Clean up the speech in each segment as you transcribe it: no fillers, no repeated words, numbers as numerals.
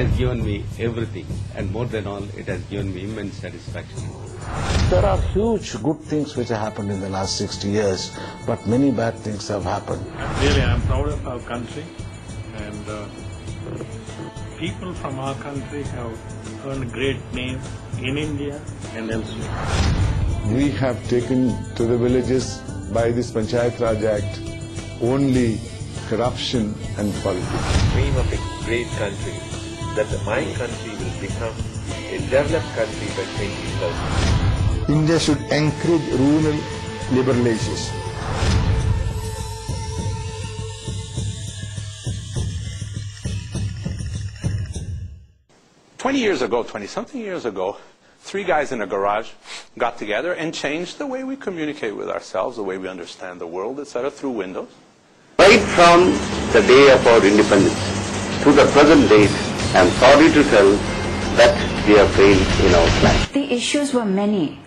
has given me everything, and more than all, it has given me immense satisfaction. There are huge good things which have happened in the last 60 years, but many bad things have happened. Really, I am proud of our country, and people from our country have earned a great name in India and elsewhere. We have taken to the villages by this Panchayat Raj Act only corruption and politics. Dream of a great country, that my country will become a developed country by 2030. India should encourage rural liberalization. Twenty-something years ago, three guys in a garage got together and changed the way we communicate with ourselves, the way we understand the world, etc., through Windows. Right from the day of our independence to the present date, I am sorry to tell that we have failed in our plan. The issues were many.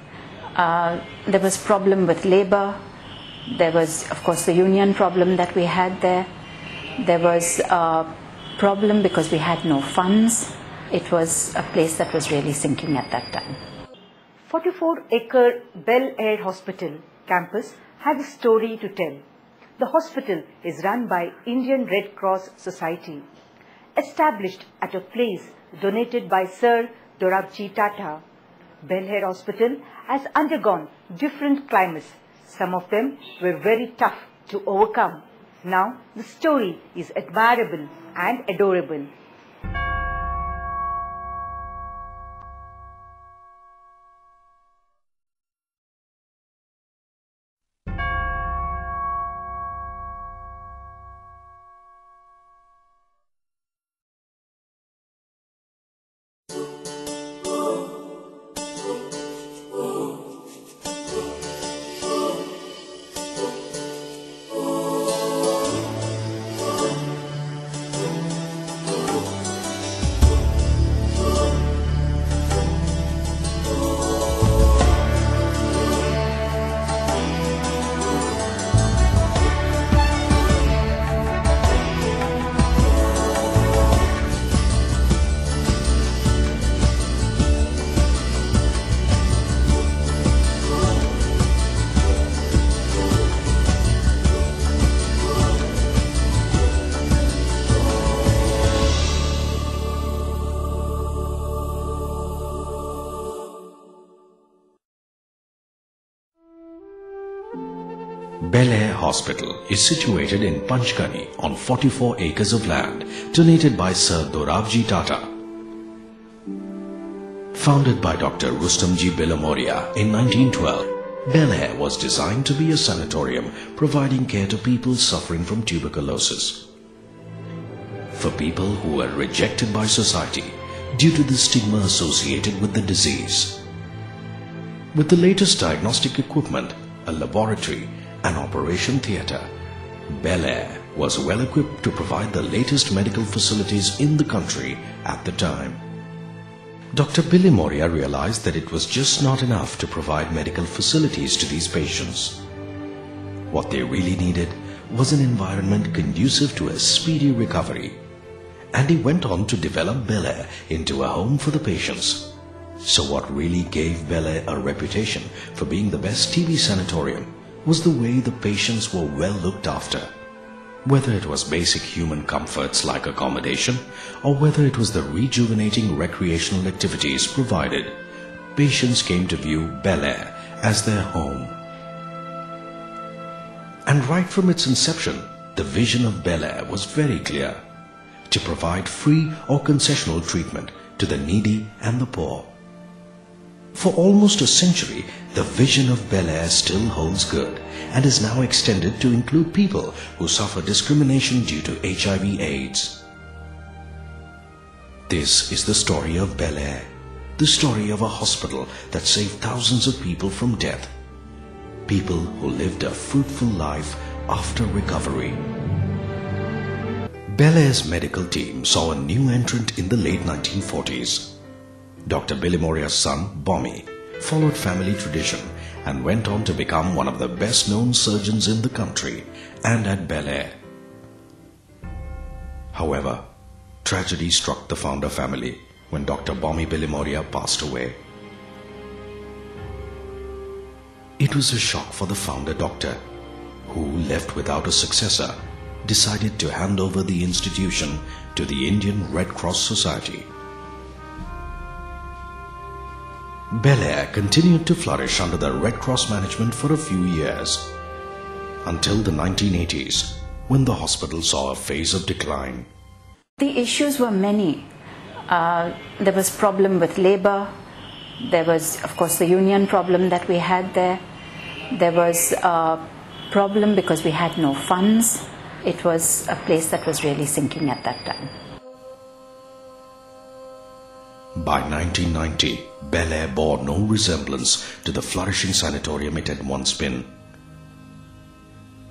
There was problem with labor. There was, of course, the union problem that we had there. There was a problem because we had no funds. It was a place that was really sinking at that time. 44-acre Bel-Air Hospital campus has a story to tell. The hospital is run by Indian Red Cross Society. Established at a place donated by Sir Dorabji Tata, Bel-Air Hospital has undergone different climates. Some of them were very tough to overcome. Now the story is admirable and adorable. Bel-Air Hospital is situated in Panchgani on 44 acres of land donated by Sir Dorabji Tata. Founded by Dr. Rustomji Bilamoria in 1912, Bel-Air was designed to be a sanatorium providing care to people suffering from tuberculosis. For people who were rejected by society due to the stigma associated with the disease. With the latest diagnostic equipment, a laboratory, an operation theatre, Bel-Air was well equipped to provide the latest medical facilities in the country at the time. Dr. Bilamoria realized that it was just not enough to provide medical facilities to these patients. What they really needed was an environment conducive to a speedy recovery, and he went on to develop Bel-Air into a home for the patients. So what really gave Bel-Air a reputation for being the best TB sanatorium was the way the patients were well looked after. Whether it was basic human comforts like accommodation, or whether it was the rejuvenating recreational activities provided, patients came to view Bel-Air as their home. And right from its inception, the vision of Bel-Air was very clear: to provide free or concessional treatment to the needy and the poor. For almost a century, the vision of Bel-Air still holds good and is now extended to include people who suffer discrimination due to HIV/AIDS. This is the story of Bel-Air, the story of a hospital that saved thousands of people from death, people who lived a fruitful life after recovery. Bel-Air's medical team saw a new entrant in the late 1940s. Dr. Bilamoria's son, Bommy, followed family tradition and went on to become one of the best-known surgeons in the country and at Bel-Air. However, tragedy struck the founder family when Dr. Bommi Belair passed away. It was a shock for the founder doctor, who, left without a successor, decided to hand over the institution to the Indian Red Cross Society. Bel-air continued to flourish under the Red Cross management for a few years, until the 1980s, when the hospital saw a phase of decline. The issues were many. There was problem with labor. There was, of course, the union problem that we had there. There was a problem because we had no funds. It was a place that was really sinking at that time. By 1990, Bel-air bore no resemblance to the flourishing sanatorium it had once been.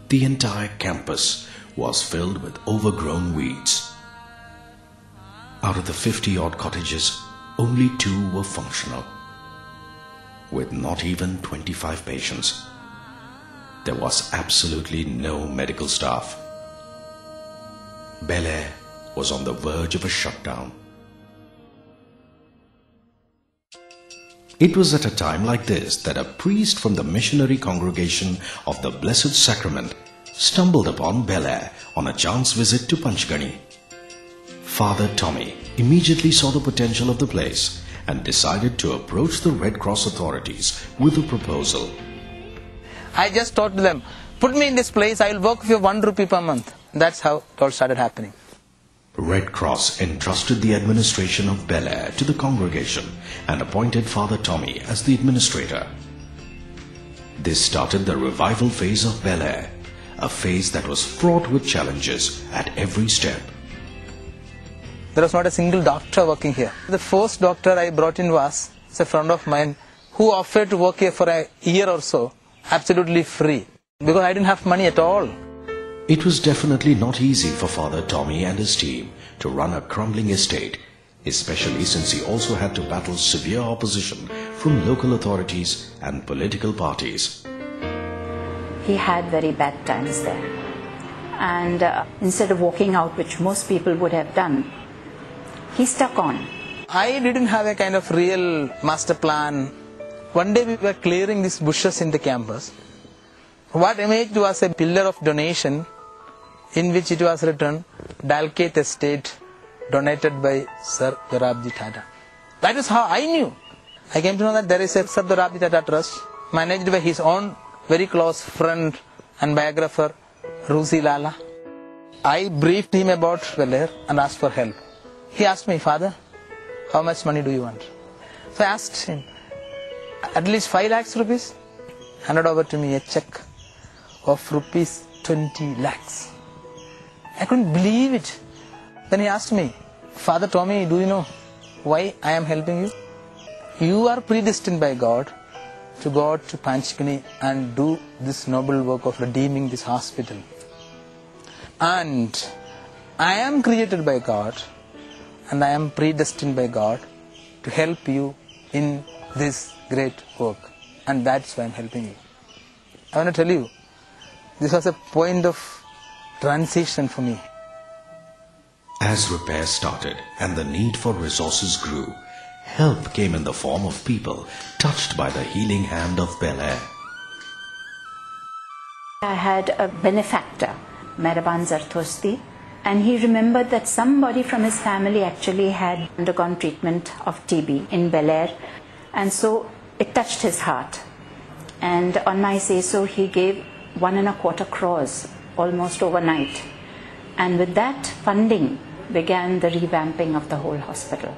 The entire campus was filled with overgrown weeds. Out of the 50-odd cottages, only 2 were functional, with not even 25 patients. There was absolutely no medical staff. Bel-air was on the verge of a shutdown. It was at a time like this that a priest from the missionary congregation of the Blessed Sacrament stumbled upon Bel-air on a chance visit to Panchgani. Father Tommy immediately saw the potential of the place and decided to approach the Red Cross authorities with a proposal. I just told them, put me in this place, I will work for you 1 rupee per month. That's how it all started happening. Red Cross entrusted the administration of Bel-air to the congregation and appointed Father Tommy as the administrator. This started the revival phase of Bel-air, a phase that was fraught with challenges at every step. There was not a single doctor working here. The first doctor I brought in was a friend of mine who offered to work here for a year or so, absolutely free, because I didn't have money at all. It was definitely not easy for Father Tommy and his team to run a crumbling estate, especially since he also had to battle severe opposition from local authorities and political parties. He had very bad times there. And instead of walking out, which most people would have done, he stuck on. I didn't have a kind of real master plan. One day we were clearing these bushes in the campus. What emerged was a pillar of donation in which it was written, Dalketh Estate, donated by Sir Dorabji Tata. That is how I knew. I came to know that there is a Sir Dorabji Tata Trust managed by his own very close friend and biographer, Rusi Lala. I briefed him about Bel-air and asked for help. He asked me, Father, how much money do you want? So I asked him, at least 5 lakhs rupees. Handed over to me a check of rupees 20 lakhs. I couldn't believe it. Then he asked me, Father Tommy, do you know why I am helping you? You are predestined by God to go to Panchgani and do this noble work of redeeming this hospital. And I am created by God and I am predestined by God to help you in this great work. And that's why I am helping you. I want to tell you, this was a point of transition for me. As repairs started and the need for resources grew, help came in the form of people touched by the healing hand of Bel-air. I had a benefactor, Mehraban Zartosti, and he remembered that somebody from his family actually had undergone treatment of TB in Bel-air, and so it touched his heart. And on my say-so, he gave 1.25 crores almost overnight. And with that funding began the revamping of the whole hospital.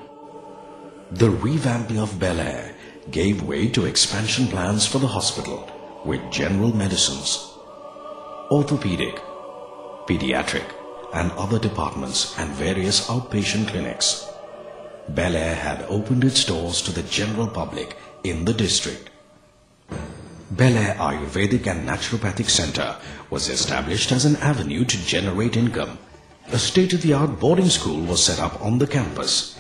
The revamping of Bel-air gave way to expansion plans for the hospital with general medicines, orthopedic, pediatric, and other departments and various outpatient clinics. Bel-air had opened its doors to the general public in the district. Bel-air Ayurvedic and Naturopathic Center was established as an avenue to generate income. A state-of-the-art boarding school was set up on the campus.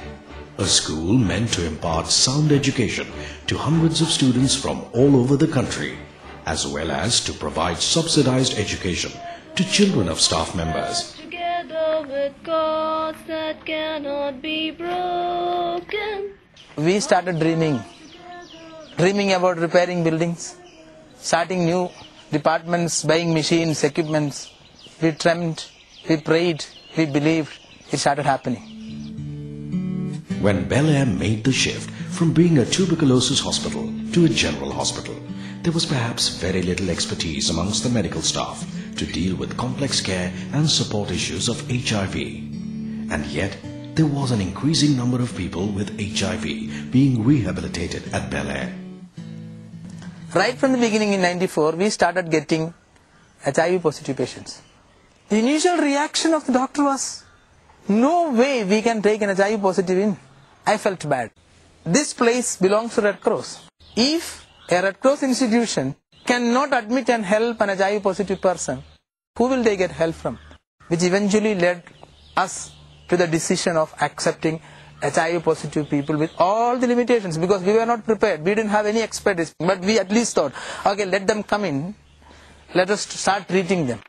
A school meant to impart sound education to hundreds of students from all over the country, as well as to provide subsidized education to children of staff members. Together with cords that cannot be broken. We started dreaming about repairing buildings, starting new departments, buying machines, equipments. We dreamt, we prayed, we believed. It started happening. When bel-air made the shift from being a tuberculosis hospital to a general hospital, there was perhaps very little expertise amongst the medical staff to deal with complex care and support issues of HIV. And yet, there was an increasing number of people with HIV being rehabilitated at bel-air. Right from the beginning in '94, we started getting HIV positive patients. The initial reaction of the doctor was, no way we can take an HIV positive in. I felt bad. This place belongs to Red Cross. If a Red Cross institution cannot admit and help an HIV positive person, who will they get help from? Which eventually led us to the decision of accepting HIV positive people with all the limitations, because we were not prepared. We didn't have any expertise, but we at least thought, okay, let them come in, let us start treating them.